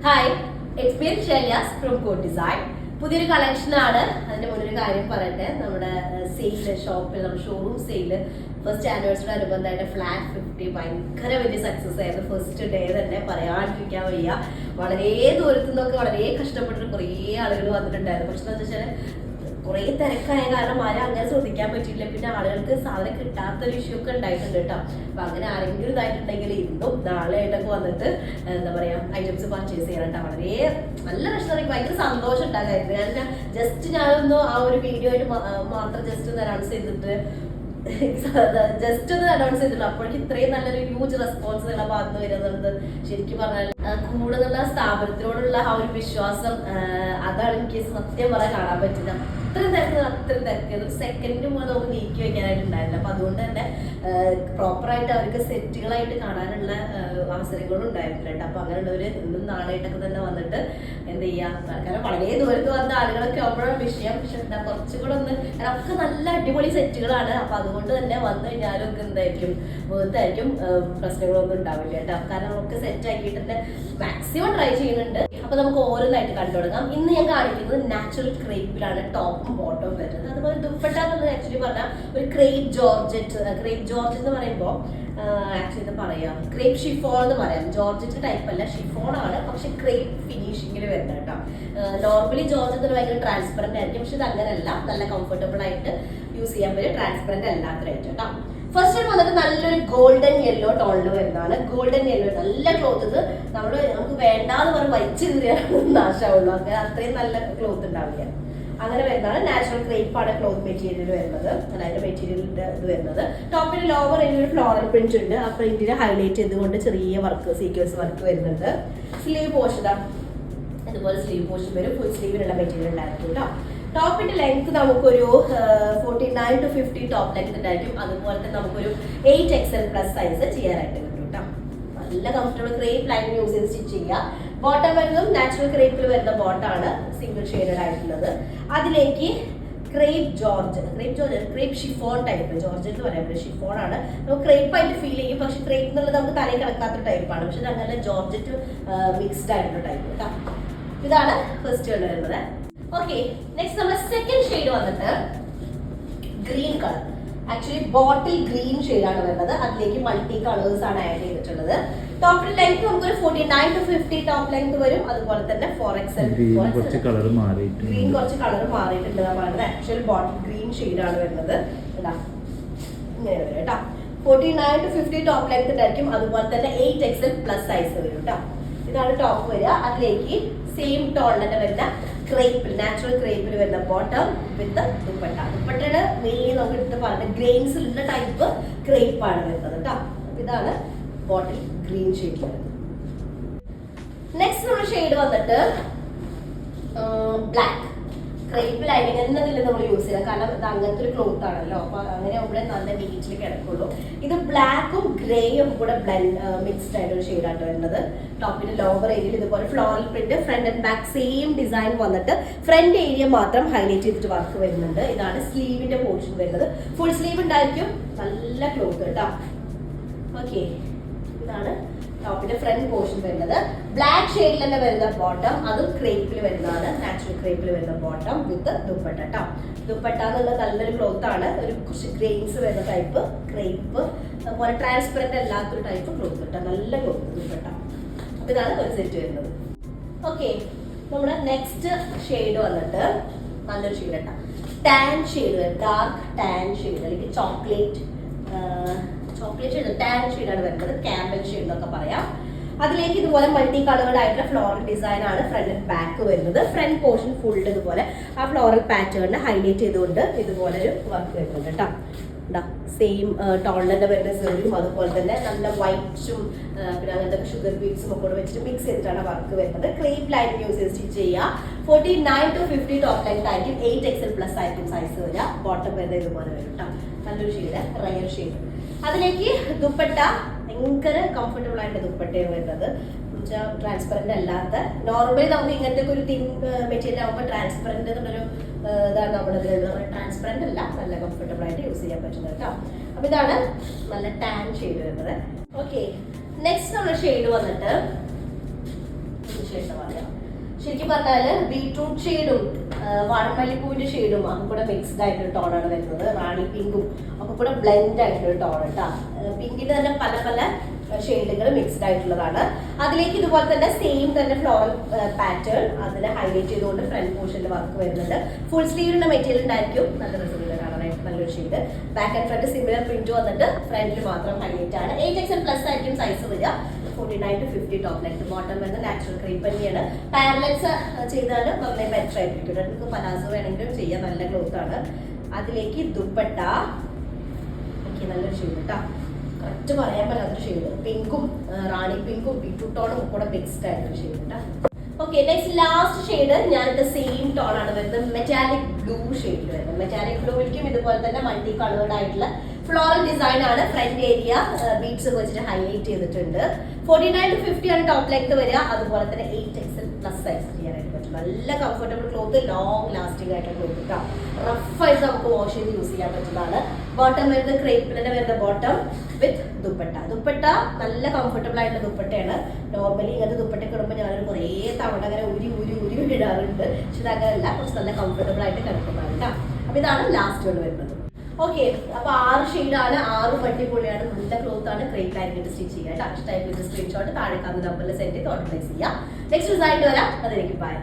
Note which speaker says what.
Speaker 1: Hi, it's me Shelyas from code design. പുതിയൊരു കളക്ഷനാണ്. അതിന്റെ മുന്നൊരു കാര്യം പറയട്ടെ, നമ്മുടെ സെയില് ഷോപ്പിൽ, നമ്മുടെ ഷോറൂം സെയില് ഫസ്റ്റ് ആനിവേഴ്സറി അനുബന്ധമായിട്ട് ഫ്ലാറ്റ് 50 ഭയങ്കര വലിയ സക്സസ് ആയിരുന്നു. ഫസ്റ്റ് ഡേ തന്നെ പറയാണ്ടിരിക്കാൻ വയ്യ. വളരെ ദൂരത്തു നിന്നൊക്കെ വളരെ കഷ്ടപ്പെട്ടിട്ട് കുറേ ആളുകൾ വന്നിട്ടുണ്ടായിരുന്നു. പക്ഷെ എന്താ വെച്ചാൽ കുറേ തിരക്കായ കാരണം ആരും അങ്ങനെ ശ്രദ്ധിക്കാൻ പറ്റിയില്ല. പിന്നെ ആളുകൾക്ക് സാധനം കിട്ടാത്തൊരു ഇഷ്യൂ ഒക്കെ ഉണ്ടായിട്ടുണ്ട് കേട്ടോ. അപ്പൊ അങ്ങനെ ആരെങ്കിലും ഇതായിട്ടുണ്ടെങ്കിൽ ഇന്നും നാളെ ആയിട്ടൊക്കെ വന്നിട്ട് എന്താ പറയാ ഐറ്റംസ് പർച്ചേസ് ചെയ്യാൻ കേട്ടോ. വളരെ നല്ല പ്രശ്നം, ഭയങ്കര സന്തോഷം ഉണ്ടാകായിരുന്നു. ഞാൻ ഞാനൊന്ന് ആ ഒരു വീഡിയോ ആയിട്ട് മാത്രം ജസ്റ്റ് ഒന്ന് അനൗൺസ് ചെയ്തിട്ട് അപ്പോഴേക്കും ഇത്രയും നല്ലൊരു ഹ്യൂജ് റെസ്പോൺസ് നിങ്ങളെ ഭാഗത്ത് വരുന്നത് ശരിക്കും പറഞ്ഞാൽ കൂടുതലുള്ള സ്ഥാപനത്തിനോടുള്ള ആ ഒരു വിശ്വാസം, അതാണ് എനിക്ക് സത്യം പറയാൻ കാണാൻ പറ്റില്ല. അത്രയും തിരക്ക് ഒരു സെക്കൻഡ് പോലും നമുക്ക് നീക്കി വെക്കാനായിട്ടുണ്ടായില്ല. അപ്പൊ അതുകൊണ്ട് തന്നെ പ്രോപ്പറായിട്ട് അവർക്ക് സെറ്റുകളായിട്ട് കാണാനുള്ള അവസരങ്ങളും ഉണ്ടായിട്ടില്ല കേട്ടോ. അപ്പൊ അങ്ങനെയുള്ളവര് ഇന്നും നാളായിട്ടൊക്കെ തന്നെ വന്നിട്ട് എന്ത് ചെയ്യാ, കാരണം വളരെ ദൂരത്ത് വന്ന ആളുകളൊക്കെ ആവുമ്പോഴാണ് വിഷയം. പക്ഷെ എന്താ കുറച്ചും കൂടെ ഒന്ന്, ഒക്കെ നല്ല അടിപൊളി സെറ്റുകളാണ്. അപ്പൊ അതുകൊണ്ട് തന്നെ വന്നു കഴിഞ്ഞാലും ഒക്കെ എന്തായിരിക്കും മുഖത്തായിരിക്കും പ്രശ്നങ്ങളൊന്നും ഉണ്ടാവില്ല കേട്ടോ. കാരണം നമുക്ക് സെറ്റ് ആക്കിയിട്ട് മാക്സിമം ട്രൈ ചെയ്യുന്നുണ്ട്. അപ്പൊ നമുക്ക് ഓരോന്നായിട്ട് കണ്ടു തുടങ്ങാം. ഇന്ന് ഞാൻ കാണിക്കുന്നത് നാച്ചുറൽ ക്രേപ്പിലാണ് ടോപ്പും ബോട്ടവും വരുന്നത്. അതുപോലെ ദുപ്പട്ട എന്നുള്ളത് ആക്ച്വലി പറഞ്ഞാൽ ഒരു ക്രേപ്പ് ജോർജറ്റ് എന്ന് പറയുമ്പോൾ ആക്ച്വലി എന്താ പറയാ, ക്രേപ്പ് ഷിഫോൺ എന്ന് പറയാം. ജോർജറ്റ് ടൈപ്പ് അല്ല, ഷിഫോൺ ആണ്, പക്ഷെ ക്രേപ്പ് ഫിനിഷിങ്ങിൽ വരുന്നത് കേട്ടോ. നോർമലി ജോർജറ്റ് ഭയങ്കര ട്രാൻസ്പെറന്റ് ആയിരിക്കും, പക്ഷെ ഇത് അങ്ങനെയല്ല, നല്ല കംഫർട്ടബിൾ ആയിട്ട് യൂസ് ചെയ്യാൻ പറ്റിയ ട്രാൻസ്പെറന്റ് അല്ലാത്തതായിട്ട് കേട്ടോ. ഫസ്റ്റ് വന്നിട്ട് നല്ലൊരു ഗോൾഡൻ യെല്ലോ ടോണിൽ വരുന്നതാണ്. ഗോൾഡൻ യെല്ലോ നല്ല ക്ലോത്ത്. ഇത് നമുക്ക് വേണ്ടാന്ന് പറഞ്ഞ് വലിച്ചെറിയാൻ നാശമുള്ളൂ. അങ്ങനെ അത്രയും നല്ല ക്ലോത്ത് ഉണ്ടാവില്ല. അങ്ങനെ വരുന്നതാണ്. നാച്ചുറൽ ക്രേപ്പ് ആണ് ക്ലോത്ത് മെറ്റീരിയൽ വരുന്നത്. അതായത് മെറ്റീരിയലിന്റെ ഇത് വരുന്നത്. ടോപ്പിൽ ലോവർ ഒരു ഫ്ലോറൽ പ്രിന്റ് ഉണ്ട്. ആ പ്രിന്റിനെ ഹൈലൈറ്റ് ചെയ്തുകൊണ്ട് ചെറിയ വർക്ക്, സീക്വൻസ് വർക്ക് വരുന്നുണ്ട്. സ്ലീവ് പോർഷൻ അതുപോലെ സ്ലീവ് പോർഷൻ വരും. ഫുൾ സ്ലീവിനുള്ള മെറ്റീരിയൽ ഉണ്ടായിരിക്കും കേട്ടോ. ടോപ്പിന്റെ ലെങ്ത് നമുക്കൊരു 49 to 50 ടോപ്പ് ലെങ്ത് ഉണ്ടായിരിക്കും. അതുപോലെ തന്നെ നമുക്കൊരു 8XL+ സൈസ് ചെയ്യാനായിട്ട് കിട്ടും കേട്ടോ. നല്ല കംഫർട്ടബിൾ ക്രേപ്പ് ലൈൻ യൂസ് ചെയ്ത് സ്റ്റിച്ച് ചെയ്യുക. ബോട്ടം വരുന്നതും നാച്ചുറൽ ക്രേപ്പിൽ വരുന്ന ബോട്ടാണ്, സിംഗിൾ ഷെയ്ഡഡ് ആയിട്ടുള്ളത്. അതിലേക്ക് ക്രേപ്പ് ഷിഫോൺ ടൈപ്പ്, ജോർജറ്റ് എന്ന് പറയാം, ഷിഫോൺ ആണ്. നമുക്ക് ക്രേപ്പ് ആയിട്ട് ഫീൽ ചെയ്യും, പക്ഷെ ക്രേപ്പ് എന്നുള്ളത് നമുക്ക് തലയിൽ കിടക്കാത്ത ടൈപ്പാണ്. പക്ഷെ അങ്ങനെ ജോർജറ്റ് മിക്സ്ഡ് ആയിട്ടുള്ള ടൈപ്പ് കേട്ടോ. ഇതാണ് ഫസ്റ്റ് കളർ വരുന്നത്. ഓക്കെ, നെക്സ്റ്റ് നമ്മുടെ സെക്കൻഡ് ഷെയ്ഡ് വന്നിട്ട് green colour. Actually bottle green ഷെയ്ഡാണ് വരുന്നത്. അതിലേക്ക് മൾട്ടി കളേഴ്സ് ആണ് ആഡ് ചെയ്തിട്ടുള്ളത്. ടോപ്പ് ലെങ്ത് നമുക്കൊരു 49 to 50 ടോപ്പ് ലെങ്ത് വരും. അതുപോലെ തന്നെ 4XL. ഗ്രീൻ കുറച്ച് കളർ മാറിയിട്ടുണ്ട്. പറയുന്നത് ആക്ച്വൽ ബോട്ടിൽ ഗ്രീൻ ഷെയ്ഡാണ് വരുന്നത്. ഇങ്ങനെ വരും കേട്ടോ. 49 to 50 ടോപ്പ് ലെങ്ത് ഉണ്ടായിരിക്കും. അതുപോലെ തന്നെ 8XL+ സൈസ് വരും കേട്ടോ. ഇതാണ് ടോപ്പ് വരിക. അതിലേക്ക് സെയിം ടോൺ തന്നെ വരുന്ന ക്രേപ്പിൽ, നാച്ചുറൽ ക്രേപ്പിൽ വരുന്ന ബോട്ടം വിത്ത് ദുപ്പട്ട. ദുപ്പട്ടയുടെ മെയിൻ നമുക്ക് എടുത്ത് പറഞ്ഞ ഗ്രെയിൻസിലുള്ള ടൈപ്പ് ക്രേപ്പാണ് വരുന്നത് കേട്ടോ. ഇതാണ് ബോട്ടിൽ ഗ്രീൻ ഷെയ്ഡ് വരുന്നത്. നെക്സ്റ്റ് നമ്മുടെ ഷെയ്ഡ് വന്നിട്ട് ബ്ലാക്ക്. ക്രേപ്പ് ലൈനിങ് എന്നതിൽ നമ്മൾ യൂസ് ചെയ്യാം, കാരണം ഇത് അങ്ങനത്തെ ഒരു ക്ലോത്ത് ആണല്ലോ. അപ്പൊ അങ്ങനെ അവിടെ നല്ല നീറ്റിൽ കിടക്കുള്ളൂ. ഇത് ബ്ലാക്കും ഗ്രേയും കൂടെ മിക്സ്ഡ് ആയിട്ട് ഒരു ഷെയ്ഡായിട്ട് വരുന്നത്. ടോപ്പിന്റെ ലോവർ ഏരിയയിൽ ഇതുപോലെ floral print, front and back same design വന്നിട്ട് ഫ്രണ്ട് ഏരിയ മാത്രം ഹൈലൈറ്റ് ചെയ്തിട്ട് വർക്ക് വരുന്നുണ്ട്. ഇതാണ് സ്ലീവിന്റെ പോർഷൻ വരുന്നത്. ഫുൾ സ്ലീവ് ഉണ്ടായിരിക്കും. നല്ല ക്ലോത്ത് കേട്ടോ. ഓക്കെ, ഇതാണ് ടോപ്പിന്റെ ഫ്രണ്ട് പോർഷൻ വരുന്നത്. ബ്ലാക്ക് ഷെയ്ഡിൽ തന്നെ വരുന്ന ബോട്ടം, അതും ക്രേപ്പിൽ വരുന്നതാണ്. നാച്ചുറൽ ക്രേപ്പിൽ വരുന്ന ബോട്ടം വിത്ത് ദുപ്പട്ട കേട്ടോ. ദുപ്പട്ട എന്നുള്ളത് നല്ലൊരു ക്ലോത്ത് ആണ്. ഒരു കുറച്ച് ഗ്രെയിൻസ് വരുന്ന ടൈപ്പ് ക്രേപ്പ്, അതുപോലെ ട്രാൻസ്പെറന്റ് അല്ലാത്തൊരു ടൈപ്പ് ക്ലോത്ത് കേട്ടോ. നല്ല ക്ലോത്ത് ദുപ്പട്ട. അപ്പൊ ഇതാണ് ഒരു സെറ്റ് വരുന്നത്. ഓക്കെ, നമ്മുടെ നെക്സ്റ്റ് ഷെയ്ഡ് വന്നിട്ട് നല്ലൊരു ഷെയ്ഡ് കേട്ടോ. Tan shade, dark tan shade, അല്ലെങ്കിൽ ചോക്ലേറ്റ് ഷെയ്ഡ്, ടാൻ ഷെയ്ഡാണ് വരുന്നത്. ക്യാമൽ ഷെയ്ഡ് എന്നൊക്കെ പറയാം. അതിലേക്ക് ഇതുപോലെ മൾട്ടി കളേർഡ് ആയിട്ടുള്ള ഫ്ലോറൽ ഡിസൈൻ ആണ് ഫ്രണ്ട് ആൻഡ് ബാക്ക് വരുന്നത്. ഫ്രണ്ട് പോർഷൻ ഫുൾ ഇതുപോലെ ആ ഫ്ലോറൽ പാറ്റേണിനെ ഹൈലൈറ്റ് ചെയ്തുകൊണ്ട് ഇതുപോലെ ഒരു വർക്ക് വരുന്നുണ്ട് കേട്ടോ. സെയിം ടോണിന്റെ വരുന്ന സെറിയും അതുപോലെ തന്നെ നല്ല വൈറ്റും പിന്നെ അങ്ങനത്തെ ഷുഗർ ബീഡ്സും ഒക്കെ കൂടെ വെച്ചിട്ട് മിക്സ് ചെയ്തിട്ടാണ് വർക്ക് വരുന്നത്. ക്രേപ്പ് ലൈൻ യൂസ് ചെയ്ത് സ്റ്റിച്ച് ചെയ്യുക. 49 to 50 ടോപ്പ് ലെങ്ത് ആയിരിക്കും. 8XL+ ആയിരിക്കും സൈസ് വരിക. ബോട്ടം വരുന്നത് ഇതുപോലെ വരും കേട്ടോ. നല്ലൊരു ഷെയ്ഡ്, റയർ ഷെയ്ഡ്. അതിലേക്ക് ദുപ്പട്ട ഭയങ്കര കംഫർട്ടബിൾ ആയിട്ട് ദുപ്പട്ടയാണ് വരുന്നത്. ട്രാൻസ്പെറന്റ് അല്ലാത്ത, നോർമലി നമുക്ക് ഇങ്ങനത്തെ ഒരു തിൻ മെറ്റീരിയൽ ആകുമ്പോൾ ട്രാൻസ്പെറന്റ് എന്നുള്ളൊരു ഇതാണ് നമ്മുടെ ഇതിലുള്ളത്. ട്രാൻസ്പെറന്റ് അല്ല, നല്ല കംഫർട്ടബിൾ ആയിട്ട് യൂസ് ചെയ്യാൻ പറ്റുന്നത് കേട്ടോ. അപ്പൊ ഇതാണ് നല്ല ടാൻ ഷെയ്ഡ് വരുന്നത്. ഓക്കെ, നെക്സ്റ്റ് നമ്മുടെ ഷെയ്ഡ് വന്നിട്ട് കോമ്പിനേഷനിലിട്ട് പറയാം. ശരിക്കും പറഞ്ഞാല് ബീട്രൂട്ട് ഷെയ്ഡും വാഴമല്ലിപ്പൂവിന്റെ ഷെയ്ഡും ഒക്കെ കൂടെ മിക്സ്ഡ് ആയിട്ടൊരു ടോണാണ് വരുന്നത്. റാണി പിങ്കും ഒക്കെ കൂടെ ബ്ലെൻഡ് ആയിട്ടൊരു ടോൺ കേട്ടോ. പിങ്കിന്റെ തന്നെ പല പല ഷെയ്ഡുകൾ മിക്സ്ഡ് ആയിട്ടുള്ളതാണ്. അതിലേക്ക് ഇതുപോലെ തന്നെ സെയിം തന്നെ ഫ്ലോറൽ പാറ്റേൺ അതിൽ ഹൈലൈറ്റ് ചെയ്തുകൊണ്ട് ഫ്രണ്ട് പോർഷനിൽ വർക്ക് വരുന്നുണ്ട്. ഫുൾ സ്ലീവിന്റെ മെറ്റീരിയൽ ഉണ്ടായിരിക്കും. നല്ല രസമുള്ള കാണാനായിട്ട് നല്ലൊരു shade. Back and front similar print വന്നിട്ട് ഫ്രണ്ടിൽ മാത്രം ഹൈലൈറ്റ് ആണ്. 8XL പ്ലസ് ആയിരിക്കും സൈസ് വരിക. 49 to 50 ടോപ്പ് ലെങ്ത്. ബോട്ടം വരുന്ന നാച്ചുറൽ ക്രീപ്പ് തന്നെയാണ്. പാരലൽസ് ചെയ്താൽ വളരെ ബെറ്റർ ആയിരിക്കും. നിങ്ങൾക്ക് പലാസോ വേണമെങ്കിലും ചെയ്യാൻ നല്ല ക്ലോത്ത് ആണ്. അതിലേക്ക് ദുപ്പട്ട നല്ലൊരു ഷെയ്ഡ് കേട്ടോ. കറക്റ്റ് പറയാൻ പറ്റാത്തൊരു ഷെയ്ഡ്. പിങ്കും റാണി പിങ്കും ബീട്രൂട്ടോണും കൂടെ മിക്സ്ഡ് ആയിട്ടൊരു ഷെയ്ഡ് കേട്ടോ. ഓക്കെ, നെക്സ്റ്റ് ലാസ്റ്റ് ഷെയ്ഡ് ഞാനിത് സെയിം ടോൺ ആണ് വരുന്നത്. മെറ്റാലിക് ബ്ലൂ ഷെയ്ഡിൽ വരുന്നത്. മെറ്റാലിക് ബ്ലൂവിലേക്കും ഇതുപോലെ തന്നെ മൾട്ടി കളേർഡ് ആയിട്ടുള്ള ഫ്ലോറൽ ഡിസൈൻ ആണ്. ഫ്രണ്ട് ഏരിയ ബീഡ്സ് വെച്ചിട്ട് ഹൈലൈറ്റ് ചെയ്തിട്ടുണ്ട്. 49 to 50 ആണ് ടോപ്പ് ലെങ്ത് വരിക. അതുപോലെ തന്നെ 8XL പ്ലസ് സൈസ് ചെയ്യാനായിട്ട് പറ്റും. നല്ല കംഫർട്ടബിൾ ക്ലോത്ത്, ലോങ് ലാസ്റ്റിംഗ് ആയിട്ടുള്ള ക്ലോത്ത് കേട്ടോ. റഫായിട്ട് നമുക്ക് വാഷ് ചെയ്ത് യൂസ് ചെയ്യാൻ പറ്റുന്നതാണ്. ബോട്ടം വരുന്നത് ക്രേപ്പിൽ തന്നെ വരുന്ന ബോട്ടം വിത്ത് ദുപ്പട്ട. ദുപ്പട്ട നല്ല കംഫർട്ടബിൾ ആയിട്ടുള്ള ദുപ്പട്ടയാണ്. നോർമലി ഇങ്ങനത്തെ ദുപ്പട്ടയൊക്കെ ഇടുമ്പോൾ ഞാൻ കുറേ തവണ അങ്ങനെ ഉരി ഇടാറുണ്ട്. പക്ഷെ ഇത് അങ്ങനെയല്ല, കുറച്ച് നല്ല കംഫർട്ടബിൾ ആയിട്ട് കിടക്കുന്നതാണ് കേട്ടോ. അപ്പൊ ഇതാണ് ലാസ്റ്റ് വൺ വരുന്നത്. ഓക്കെ, അപ്പൊ 6 ഷെയ്ഡാണ്. 6 അടിപൊളിയാണ്. നല്ല ക്ലോത്ത് ആണ്. ക്രേപ്പിലായിട്ട് സ്റ്റിച്ച് ചെയ്യാം കേട്ടോ. ഇഷ്ടമായിട്ട് സ്ക്രീൻഷോട്ട് താഴെ കാണുന്ന നമ്പറിൽ സെൻഡ് ചെയ്ത് ഓർഡർ പ്ലേസ് ചെയ്യാം. നെക്സ്റ്റ് ഡിസൈൻ വരാം. അതിലേക്ക് ബൈ.